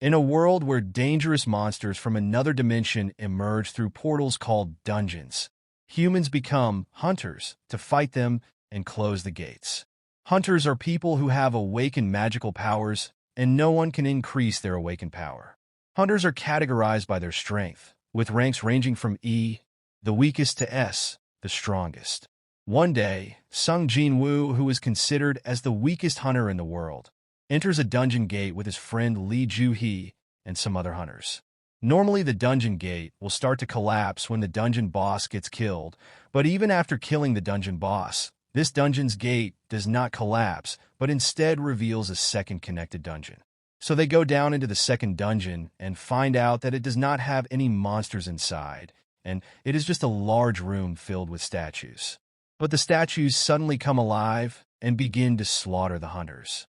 In a world where dangerous monsters from another dimension emerge through portals called dungeons, humans become hunters to fight them and close the gates. Hunters are people who have awakened magical powers, and no one can increase their awakened power. Hunters are categorized by their strength, with ranks ranging from E, the weakest, to S, the strongest. One day, Jin-woo, who is considered as the weakest hunter in the world, enters a dungeon gate with his friend Lee Joo-hee and some other hunters. Normally, the dungeon gate will start to collapse when the dungeon boss gets killed, but even after killing the dungeon boss, this dungeon's gate does not collapse, but instead reveals a second connected dungeon. So they go down into the second dungeon and find out that it does not have any monsters inside, and it is just a large room filled with statues. But the statues suddenly come alive and begin to slaughter the hunters.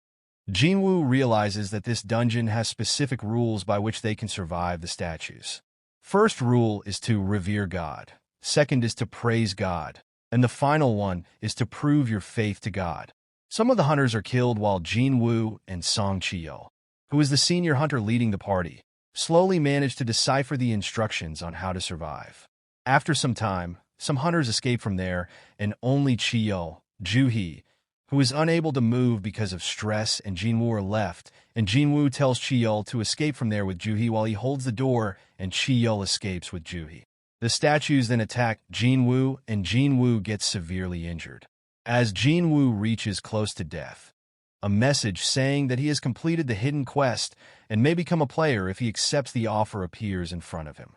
Jin-woo realizes that this dungeon has specific rules by which they can survive the statues. First rule is to revere God. Second is to praise God. And the final one is to prove your faith to God. Some of the hunters are killed while Jin-woo and Song Chi-yeol, who is the senior hunter leading the party, slowly manage to decipher the instructions on how to survive. After some time, some hunters escape from there, and only Chi-yeol, Joo-hee, who is unable to move because of stress, and Jin-woo are left, and Jin-woo tells Chi-yeol to escape from there with Joo-hee while he holds the door, and Chi-yeol escapes with Joo-hee. The statues then attack Jin-woo, and Jin-woo gets severely injured. As Jin-woo reaches close to death, a message saying that he has completed the hidden quest and may become a player if he accepts the offer appears in front of him.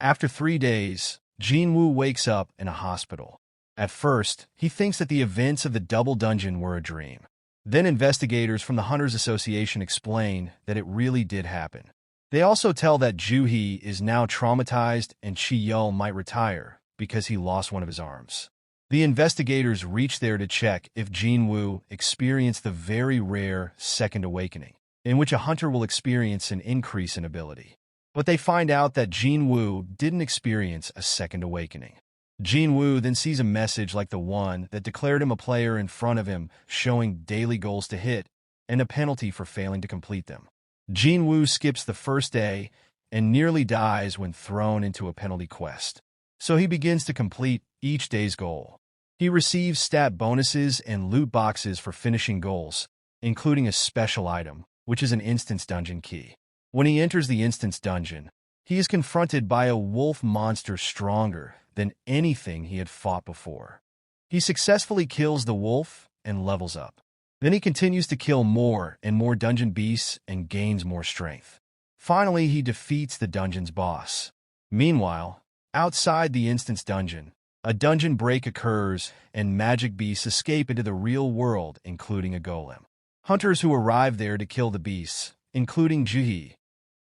After 3 days, Jin-woo wakes up in a hospital. At first, he thinks that the events of the double dungeon were a dream. Then investigators from the Hunters Association explain that it really did happen. They also tell that Joo-hee is now traumatized and Chi-yeol might retire because he lost one of his arms. The investigators reach there to check if Jin-woo experienced the very rare Second Awakening, in which a hunter will experience an increase in ability. But they find out that Jin-woo didn't experience a Second Awakening. Jin-woo then sees a message like the one that declared him a player in front of him, showing daily goals to hit and a penalty for failing to complete them. Jin-woo skips the first day and nearly dies when thrown into a penalty quest. So he begins to complete each day's goal. He receives stat bonuses and loot boxes for finishing goals, including a special item, which is an instance dungeon key. When he enters the instance dungeon, he is confronted by a wolf monster stronger than anything he had fought before. He successfully kills the wolf and levels up. Then he continues to kill more and more dungeon beasts and gains more strength. Finally, he defeats the dungeon's boss. Meanwhile, outside the instance dungeon, a dungeon break occurs and magic beasts escape into the real world, including a golem. Hunters who arrive there to kill the beasts, including Joo-hee,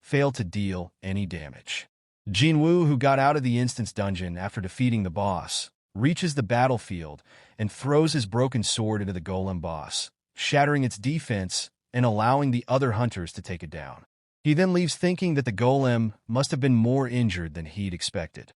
fail to deal any damage. Jin-woo, who got out of the instance dungeon after defeating the boss, reaches the battlefield and throws his broken sword into the golem boss, shattering its defense and allowing the other hunters to take it down. He then leaves thinking that the golem must have been more injured than he'd expected.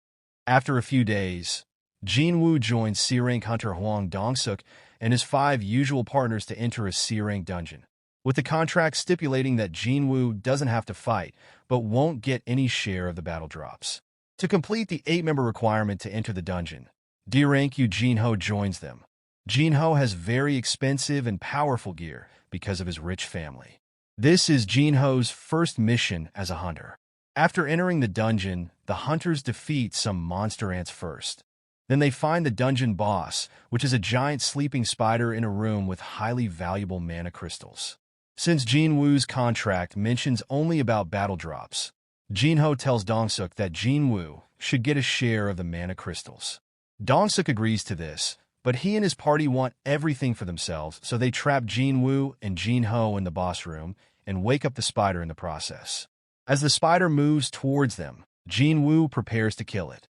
After a few days, Jin-woo joins C-rank hunter Hwang Dong-suk and his 5 usual partners to enter a C-rank dungeon, with the contract stipulating that Jin-woo doesn't have to fight, but won't get any share of the battle drops. To complete the 8-member requirement to enter the dungeon, D-rank Yu Jin-ho joins them. Jin-ho has very expensive and powerful gear because of his rich family. This is Jin-ho's first mission as a hunter. After entering the dungeon, the hunters defeat some monster ants first. Then they find the dungeon boss, which is a giant sleeping spider in a room with highly valuable mana crystals. Since Jin-woo's contract mentions only about battle drops, Jin-ho tells Dong-suk that Jin-woo should get a share of the mana crystals. Dong-suk agrees to this, but he and his party want everything for themselves, so they trap Jin-woo and Jin-ho in the boss room and wake up the spider in the process. As the spider moves towards them, Jin-woo prepares to kill it.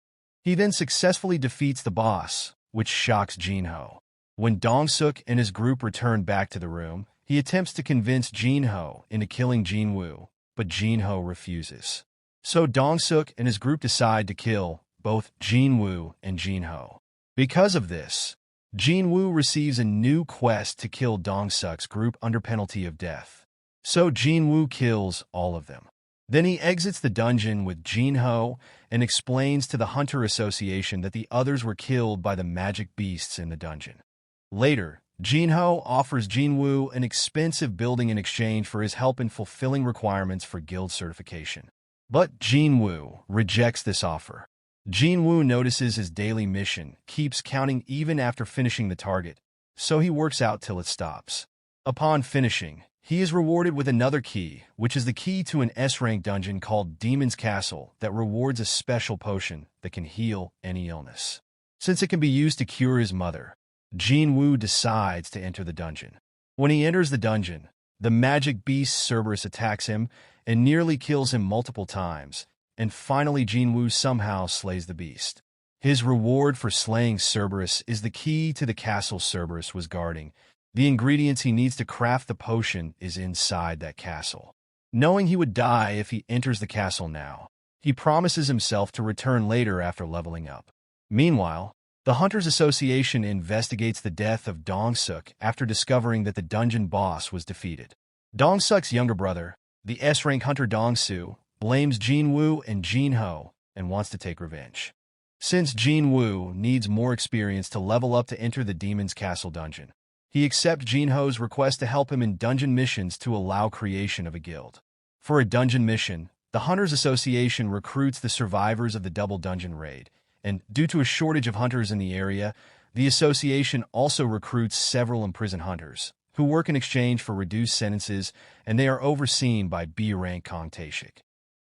He then successfully defeats the boss, which shocks Jin-ho. When Dong-suk and his group return back to the room, he attempts to convince Jin-ho into killing Jin-woo, but Jin-ho refuses. So Dong-suk and his group decide to kill both Jin-woo and Jin-ho. Because of this, Jin-woo receives a new quest to kill Dong-suk's group under penalty of death. So Jin-woo kills all of them. Then he exits the dungeon with Jin-ho and explains to the Hunter Association that the others were killed by the magic beasts in the dungeon. Later, Jin-ho offers Jin-woo an expensive building in exchange for his help in fulfilling requirements for guild certification. But Jin-woo rejects this offer. Jin-woo notices his daily mission keeps counting even after finishing the target, so he works out till it stops. Upon finishing, he is rewarded with another key, which is the key to an S-rank dungeon called Demon's Castle that rewards a special potion that can heal any illness. Since it can be used to cure his mother, Jin-woo decides to enter the dungeon. When he enters the dungeon, the magic beast Cerberus attacks him and nearly kills him multiple times, and finally Jin-woo somehow slays the beast. His reward for slaying Cerberus is the key to the castle Cerberus was guarding. The ingredients he needs to craft the potion is inside that castle. Knowing he would die if he enters the castle now, he promises himself to return later after leveling up. Meanwhile, the Hunters Association investigates the death of Dong-suk after discovering that the dungeon boss was defeated. Dong-suk's younger brother, the S-rank hunter Dong-soo, blames Jin-woo and Jin-ho and wants to take revenge. Since Jin-woo needs more experience to level up to enter the Demon's Castle dungeon, he accepts Jin-ho's request to help him in dungeon missions to allow creation of a guild. For a dungeon mission, the Hunters Association recruits the survivors of the double dungeon raid, and due to a shortage of hunters in the area, the association also recruits several imprisoned hunters, who work in exchange for reduced sentences, and they are overseen by B-rank Kong Tae-shik.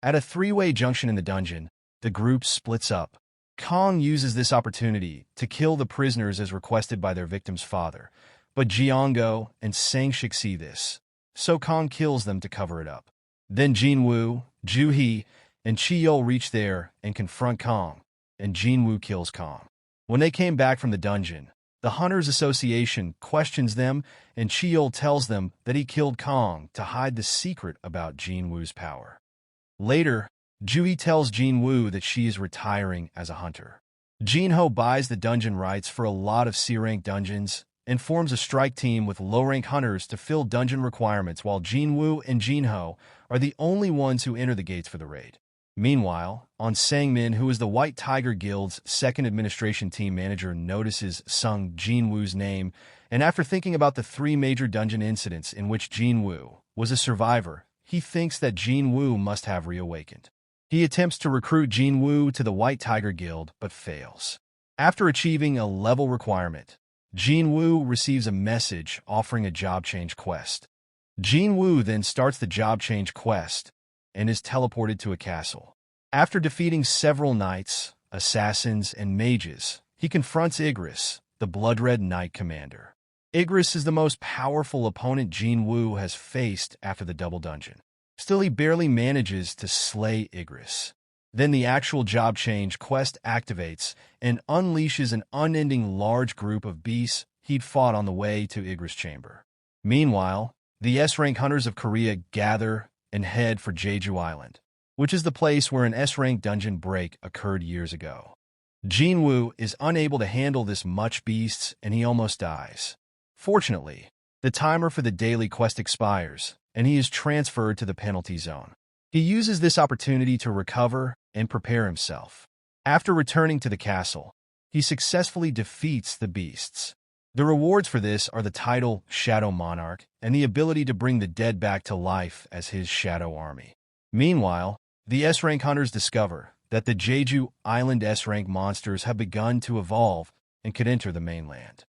At a three-way junction in the dungeon, the group splits up. Kong uses this opportunity to kill the prisoners as requested by their victim's father, but Jeongo and Sang-shik see this, so Kong kills them to cover it up. Then Jin-woo, Ju-hee, and Chi-yeol reach there and confront Kong, and Jin-woo kills Kong. When they came back from the dungeon, the Hunters Association questions them, and Chi-yeol tells them that he killed Kong to hide the secret about Jin-woo's power. Later, Ju-hee tells Jin-woo that she is retiring as a hunter. Jin-ho buys the dungeon rights for a lot of C-rank dungeons and forms a strike team with low-rank hunters to fill dungeon requirements, while Jin-woo and Jin-ho are the only ones who enter the gates for the raid. Meanwhile, on Sang-min, who is the White Tiger Guild's second administration team manager, notices Sung Jin-woo's name, and after thinking about the three major dungeon incidents in which Jin-woo was a survivor, he thinks that Jin-woo must have reawakened. He attempts to recruit Jin-woo to the White Tiger Guild, but fails. After achieving a level requirement, Jin-woo receives a message offering a job change quest. Jin-woo then starts the job change quest and is teleported to a castle. After defeating several knights, assassins, and mages, he confronts Igris, the Blood-Red Knight commander. Igris is the most powerful opponent Jin-woo has faced after the double dungeon. Still, he barely manages to slay Igris. Then the actual job change quest activates and unleashes an unending large group of beasts he'd fought on the way to Igris' chamber. Meanwhile, the S-rank hunters of Korea gather and head for Jeju Island, which is the place where an S-rank dungeon break occurred years ago. Jin-woo is unable to handle this much beasts and he almost dies. Fortunately, the timer for the daily quest expires, and he is transferred to the penalty zone. He uses this opportunity to recover and prepare himself. After returning to the castle, he successfully defeats the beasts. The rewards for this are the title Shadow Monarch and the ability to bring the dead back to life as his shadow army. Meanwhile, the S-rank hunters discover that the Jeju Island S-rank monsters have begun to evolve and could enter the mainland.